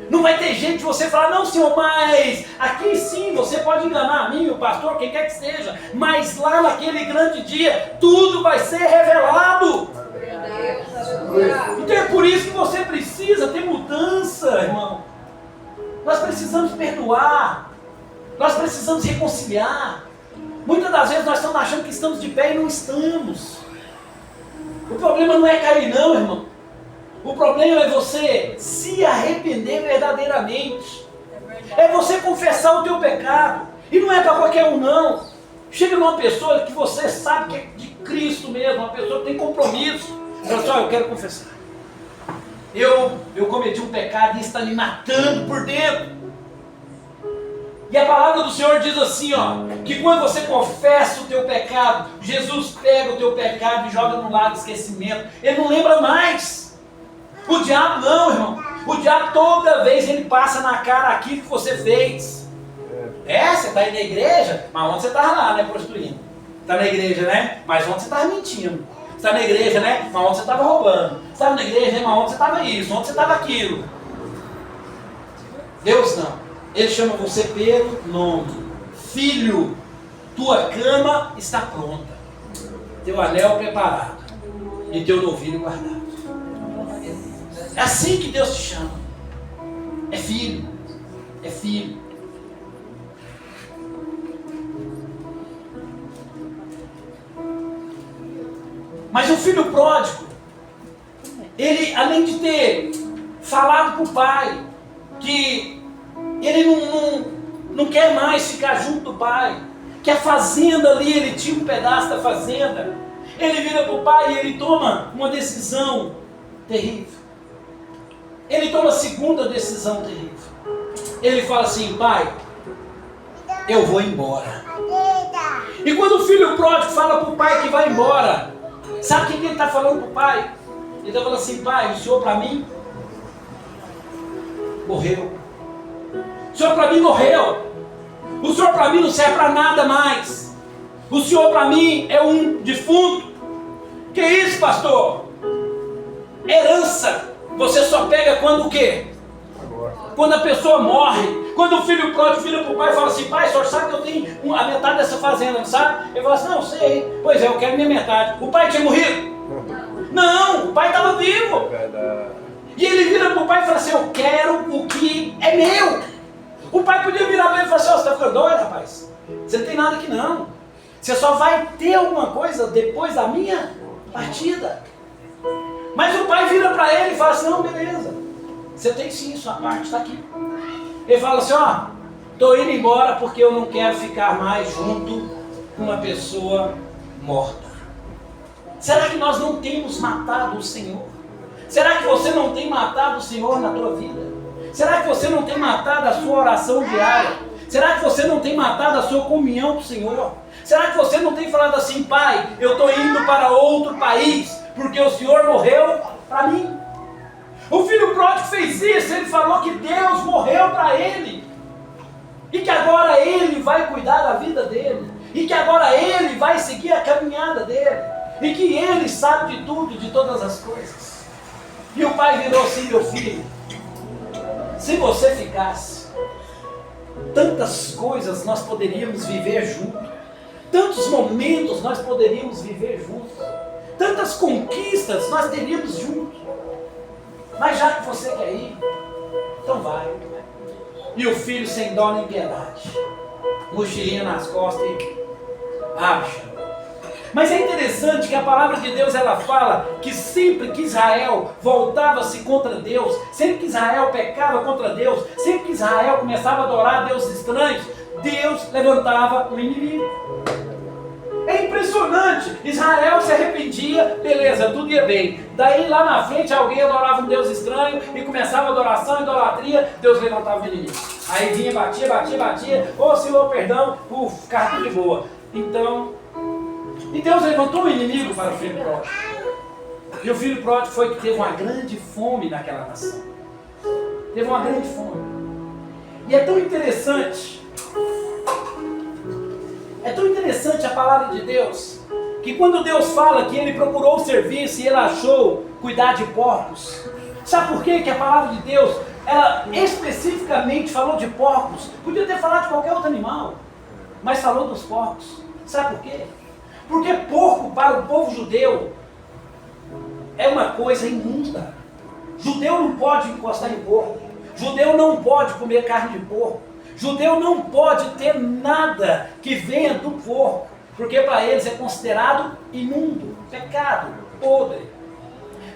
Não vai ter jeito de você falar, não, senhor, mas aqui sim você pode enganar a mim, o pastor, quem quer que seja, mas lá naquele grande dia, tudo vai ser revelado. Então é por isso que você precisa ter mudança, irmão. Nós precisamos perdoar. Nós precisamos reconciliar. Muitas das vezes nós estamos achando que estamos de pé e não estamos. O problema não é cair não, irmão. O problema é você se arrepender verdadeiramente. É você confessar o teu pecado. E não é para qualquer um não. Chega numa pessoa que você sabe que é de Cristo mesmo, uma pessoa que tem compromisso. Pessoal, eu quero confessar. Eu cometi um pecado e está me matando por dentro. E a palavra do Senhor diz assim, que quando você confessa o teu pecado, Jesus pega o teu pecado e joga no lado do esquecimento. Ele não lembra mais. O diabo não, irmão. O diabo toda vez ele passa na cara aquilo que você fez. Você está aí na igreja, mas ontem você estava lá, né, prostituindo. Está na igreja, né? Mas ontem você estava mentindo. Você está na igreja, né? Mas ontem você estava roubando. Você estava na igreja, né? Mas ontem você estava isso, ontem você estava aquilo. Deus não. Ele chama você pelo nome. Filho, tua cama está pronta. Teu anel preparado. E teu novilho guardado. É assim que Deus te chama. É filho. É filho. Mas o filho pródigo, ele, além de ter falado para o pai que ele não não quer mais ficar junto do pai, que a fazenda ali, ele tinha um pedaço da fazenda, ele vira para o pai e ele toma uma decisão terrível. Ele toma a segunda decisão terrível. Ele fala assim: pai, eu vou embora. E quando o filho pródigo fala para o pai que vai embora, sabe o que ele está falando para o pai? Ele está falando assim: pai, o senhor para mim morreu. O senhor para mim morreu. O senhor para mim não serve para nada mais. O senhor para mim é um defunto. Que isso, pastor? Herança você só pega quando o quê? Quando a pessoa morre. Quando o filho pródigo vira para o pai e fala assim: pai, o senhor sabe que eu tenho a metade dessa fazenda, não sabe? Ele fala assim: não, sei. Pois é, eu quero minha metade. O pai tinha morrido? Não, o pai estava vivo. E ele vira para o pai e fala assim: eu quero o que é meu. O pai podia virar para ele e falar assim: você está ficando doido, rapaz? Você não tem nada aqui não. Você só vai ter alguma coisa depois da minha partida. Mas o pai vira para ele e fala assim: não, beleza, você tem sim, sua parte está aqui. Ele fala assim: ó, estou indo embora porque eu não quero ficar mais junto com uma pessoa morta. Será que nós não temos matado o Senhor? Será que você não tem matado o Senhor na tua vida? Será que você não tem matado a sua oração diária? Será que você não tem matado a sua comunhão com o Senhor? Será que você não tem falado assim: pai, eu estou indo para outro país porque o Senhor morreu para mim? O filho pródigo fez isso, ele falou que Deus morreu para ele. E que agora ele vai cuidar da vida dele. E que agora ele vai seguir a caminhada dele. E que ele sabe de tudo, de todas as coisas. E o pai virou assim: meu filho, se você ficasse, tantas coisas nós poderíamos viver juntos. Tantos momentos nós poderíamos viver juntos. Tantas conquistas nós teríamos juntos. Mas já que você quer ir, então vai. E o filho, sem dó nem piedade, mochilinha nas costas e acha. Mas é interessante que a palavra de Deus, ela fala que sempre que Israel voltava-se contra Deus, sempre que Israel pecava contra Deus, sempre que Israel começava a adorar deuses estranhos, Deus levantava um inimigo. É impressionante. Israel se arrependia, beleza, tudo ia bem. Daí lá na frente alguém adorava um Deus estranho e começava a adoração, idolatria, Deus levantava o inimigo. Aí vinha, batia, ô Senhor, perdão, ficava tudo de boa. Então, e Deus levantou um inimigo para o filho pródigo. E o filho pródigo foi que teve uma grande fome naquela nação. Teve uma grande fome. E é tão interessante a palavra de Deus, que quando Deus fala que ele procurou o serviço e ele achou cuidar de porcos, sabe por quê? Que a palavra de Deus, ela especificamente falou de porcos? Podia ter falado de qualquer outro animal, mas falou dos porcos. Sabe por quê? Porque porco para o povo judeu é uma coisa imunda. Judeu não pode encostar em porco. Judeu não pode comer carne de porco. Judeu não pode ter nada que venha do porco, porque para eles é considerado imundo, pecado, podre.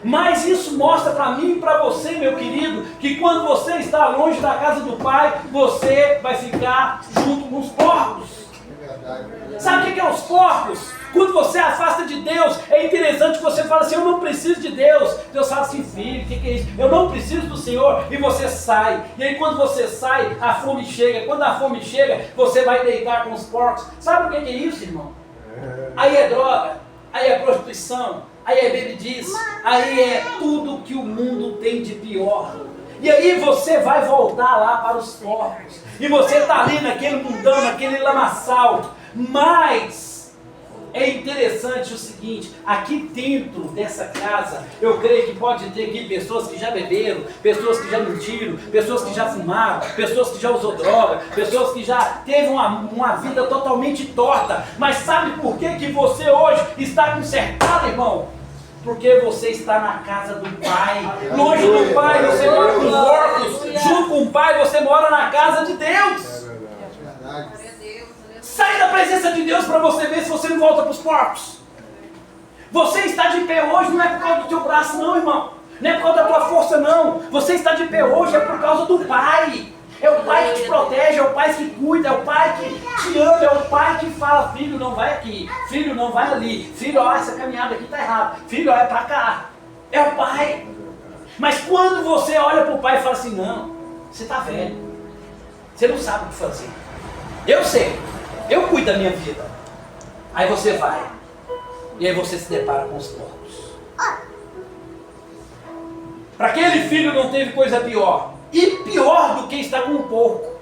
Mas isso mostra para mim e para você, meu querido, que quando você está longe da casa do Pai, você vai ficar junto com os porcos. Sabe o que é os porcos? Quando você afasta de Deus, é interessante que você fala assim: eu não preciso de Deus. Deus fala assim: filho, o que é isso? Eu não preciso do Senhor. E você sai. E aí quando você sai, a fome chega. Quando a fome chega, você vai deitar com os porcos. Sabe o que é isso, irmão? Aí é droga, aí é prostituição, aí é bebedice, aí é tudo que o mundo tem de pior. E aí você vai voltar lá para os porcos. E você está ali naquele mundão, naquele lamaçal. Mas é interessante o seguinte: aqui dentro dessa casa, eu creio que pode ter aqui pessoas que já beberam, pessoas que já mentiram, pessoas que já fumaram, pessoas que já usou droga, pessoas que já teve uma vida totalmente torta. Mas sabe por que você hoje está consertado, irmão? Porque você está na casa do Pai. Longe do Pai você mora com os porcos. Junto com o Pai você mora na casa de Deus. Sai da presença de Deus para você ver se você não volta para os porcos. Você está de pé hoje não é por causa do teu braço não, irmão. Não é por causa da tua força não. Você está de pé hoje é por causa do Pai. É o pai que te protege, é o pai que cuida, é o pai que te ama, é o pai que fala, filho, não vai aqui, filho, não vai ali, filho, ó, essa caminhada aqui tá errada, filho, ó, é pra cá. É o pai. Mas quando você olha pro pai e fala assim, não, você tá velho, você não sabe o que fazer. Eu sei, eu cuido da minha vida. Aí você vai, e aí você se depara com os porcos. Para aquele filho não teve coisa pior. E pior do que estar com um porco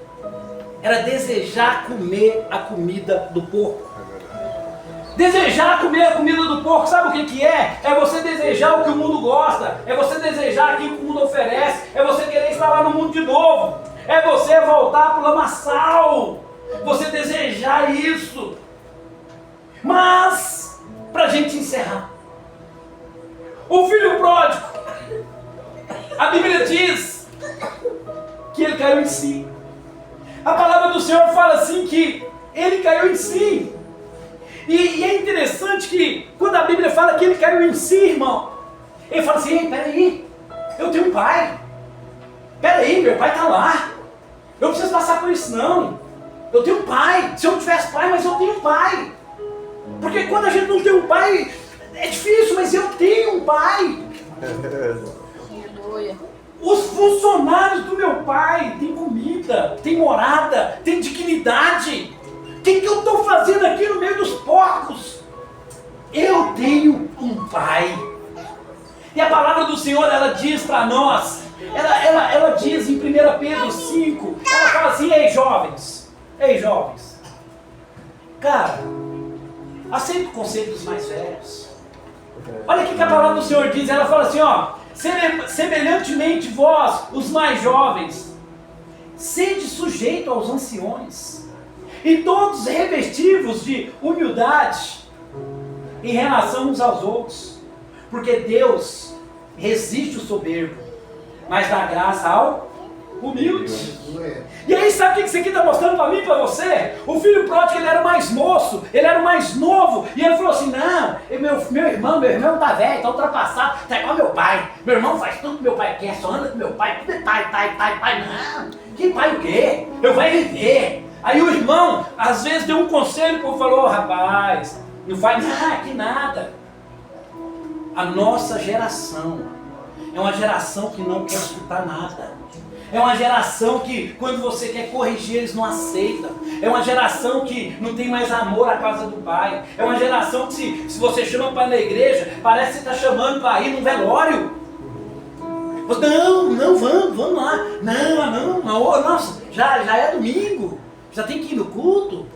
era desejar comer a comida do porco. Desejar comer a comida do porco, sabe o que é? É você desejar o que o mundo gosta, é você desejar aquilo que o mundo oferece, é você querer estar lá no mundo de novo, é você voltar para o lamaçal, você desejar isso. Mas, para a gente encerrar, o filho pródigo, a Bíblia diz que ele caiu em si. A palavra do Senhor fala assim que ele caiu em si. E é interessante que quando a Bíblia fala que ele caiu em si, irmão, ele fala assim, ei, peraí, eu tenho um pai. Peraí, meu pai está lá. Eu não preciso passar por isso não. Eu tenho um pai. Se eu não tivesse pai, mas eu tenho um pai. Porque quando a gente não tem um pai, é difícil, mas eu tenho um pai. Os funcionários do meu pai têm comida, têm morada, têm dignidade. O que eu estou fazendo aqui no meio dos porcos? Eu tenho um pai. E a palavra do Senhor, ela diz para nós, ela diz em 1 Pedro 5, ela fala assim, ei jovens, cara, aceita o conselho dos mais velhos. Olha o que a palavra do Senhor diz, ela fala assim, ó, semelhantemente vós, os mais jovens, sede sujeito aos anciões, e todos revestivos de humildade em relação uns aos outros, porque Deus resiste o soberbo, mas dá graça ao humilde. E aí sabe o que isso aqui está mostrando para mim e para você? O filho pródigo, ele era o mais moço, ele era o mais novo, e ele falou assim, não, meu irmão está velho, está ultrapassado, está igual meu pai, meu irmão faz tudo que meu pai quer, só anda com meu pai, tudo é pai, não, que pai o quê? Eu vou viver. Aí o irmão, às vezes deu um conselho, e falou, rapaz, não faz que nada. A nossa geração é uma geração que não quer escutar nada. É uma geração que, quando você quer corrigir, eles não aceitam. É uma geração que não tem mais amor à casa do pai. É uma geração que, se você chama para ir na igreja, parece que você está chamando para ir num velório. Não, vamos lá. Não, nossa, já é domingo. Já tem que ir no culto?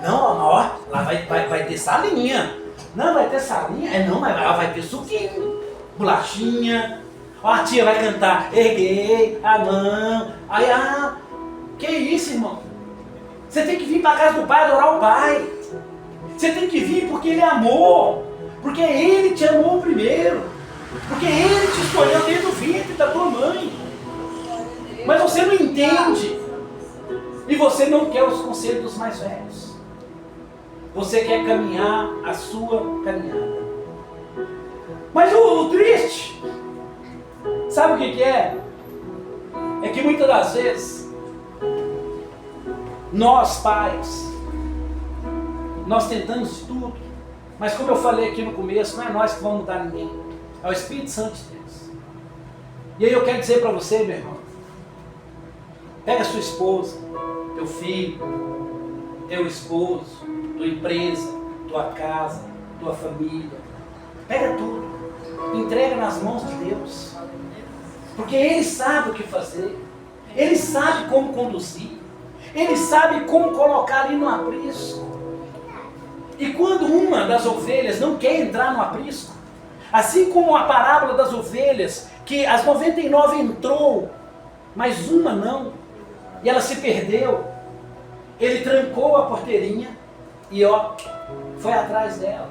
Não, lá vai ter salinha. Não, vai ter salinha? Não, mas lá vai ter suquinho, bolachinha. Ó, a tia vai cantar, erguei a mão. Aí, que isso, irmão? Você tem que vir para a casa do pai adorar o pai. Você tem que vir porque ele é amor. Porque ele te amou primeiro. Porque ele te escolheu desde o ventre da tua mãe. Mas você não entende. E você não quer os conselhos dos mais velhos. Você quer caminhar a sua caminhada. Mas o triste, sabe o que é? É que muitas das vezes, nós pais, nós tentamos de tudo, mas como eu falei aqui no começo, não é nós que vamos mudar ninguém, é o Espírito Santo de Deus. E aí eu quero dizer para você, meu irmão, pega a sua esposa, teu filho, teu esposo, tua empresa, tua casa, tua família, pega tudo, entrega nas mãos de Deus, porque Ele sabe o que fazer, Ele sabe como conduzir, Ele sabe como colocar ali no aprisco. E quando uma das ovelhas não quer entrar no aprisco, assim como a parábola das ovelhas, que as 99 entrou, mas uma não, e ela se perdeu, ele trancou a porteirinha e foi atrás dela.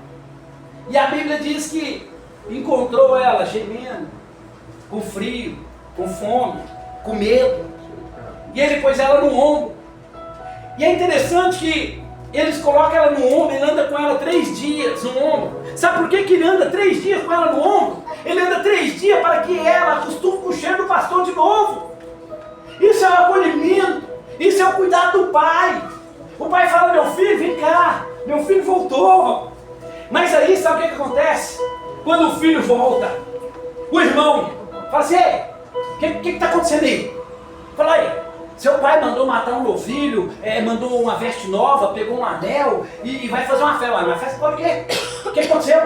E a Bíblia diz que encontrou ela gemendo, com frio, com fome, com medo. E ele pôs ela no ombro. E é interessante que eles colocam ela no ombro, ele anda com ela 3 dias no ombro. Sabe por que ele anda 3 dias com ela no ombro? Ele anda 3 dias para que ela acostume com o cheiro do pastor de novo. Isso é o acolhimento. Isso é o cuidado do pai. O pai fala, meu filho, vem cá. Meu filho voltou. Mas aí, sabe o que acontece? Quando o filho volta, o irmão fala assim, o que está acontecendo aí? Fala aí, seu pai mandou matar um meu filho, mandou uma veste nova, pegou um anel e vai fazer uma festa. Mas festa por quê? O que aconteceu?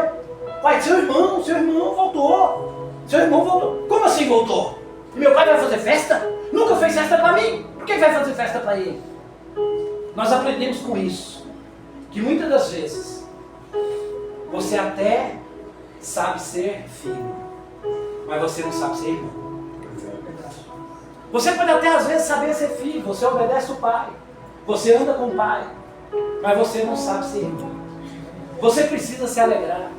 Pai, seu irmão voltou. Seu irmão voltou. Como assim voltou? E meu pai vai fazer festa? Nunca fez festa para mim. Por que vai fazer festa para ele? Nós aprendemos com isso, que muitas das vezes, você até sabe ser filho, mas você não sabe ser irmão. Você pode até às vezes saber ser filho, você obedece o pai, você anda com o pai, mas você não sabe ser irmão. Você precisa se alegrar,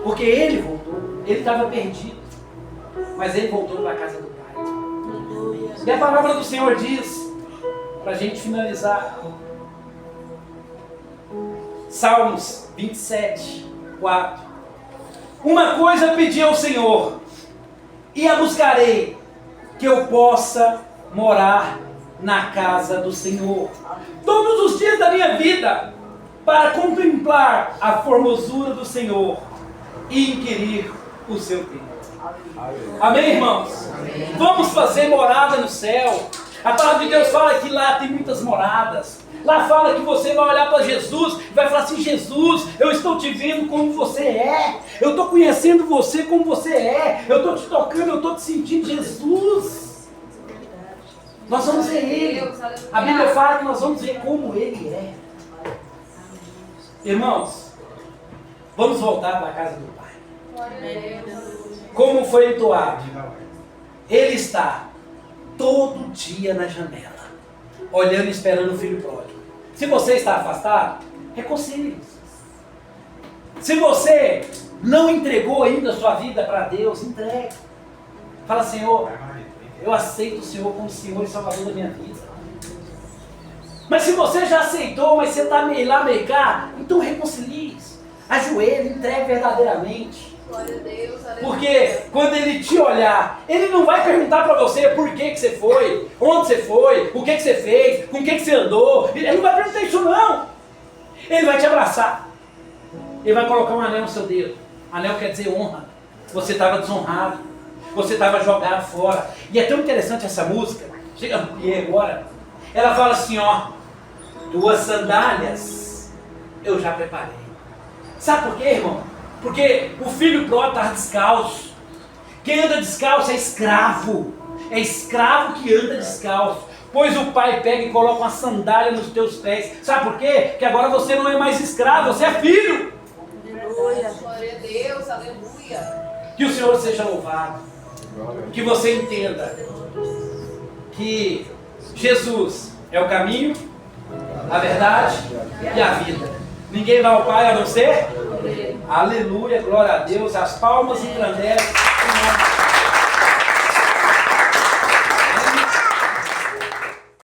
porque ele voltou, ele estava perdido, mas ele voltou para a casa do pai. E a palavra do Senhor diz, para a gente finalizar, Salmos 27, 4. Uma coisa pedi ao Senhor, e a buscarei, que eu possa morar na casa do Senhor todos os dias da minha vida, para contemplar a formosura do Senhor e inquirir o seu temor. Amém, irmãos? Amém. Vamos fazer morada no céu. A palavra de Deus fala que lá tem muitas moradas. Lá fala que você vai olhar para Jesus e vai falar assim, Jesus, eu estou te vendo como você é. Eu estou conhecendo você como você é. Eu estou te tocando, eu estou te sentindo, Jesus. Nós vamos ver Ele. A Bíblia fala que nós vamos ver como Ele é. Irmãos, vamos voltar para a casa do Pai. Como foi entoado? Ele está todo dia na janela, olhando e esperando o filho pródigo. Se você está afastado, reconcilie-se. Se você não entregou ainda a sua vida para Deus, entregue. Fala, Senhor, eu aceito o Senhor como Senhor e Salvador da minha vida. Mas se você já aceitou, mas você está meio lá, meio cá, então reconcilie-se. Ajoelhe, entregue verdadeiramente. Glória a Deus, aleluia. Porque quando Ele te olhar, Ele não vai perguntar para você por que você foi, onde você foi, o que você fez, com quem você andou. Ele não vai perguntar isso não. Ele vai te abraçar. Ele vai colocar um anel no seu dedo. Anel quer dizer honra. Você estava desonrado. Você estava jogado fora. E é tão interessante essa música. E agora? Ela fala assim, ó. Tuas sandálias eu já preparei. Sabe por quê, irmão? Porque o filho pródigo está descalço. Quem anda descalço é escravo. É escravo que anda descalço. Pois o pai pega e coloca uma sandália nos teus pés. Sabe por quê? Que agora você não é mais escravo, você é filho. Aleluia. Glória a Deus, aleluia. Que o Senhor seja louvado. Que você entenda que Jesus é o caminho, a verdade e a vida. Ninguém vai ao Pai a não ser. Aleluia, glória a Deus. As palmas engrandecem.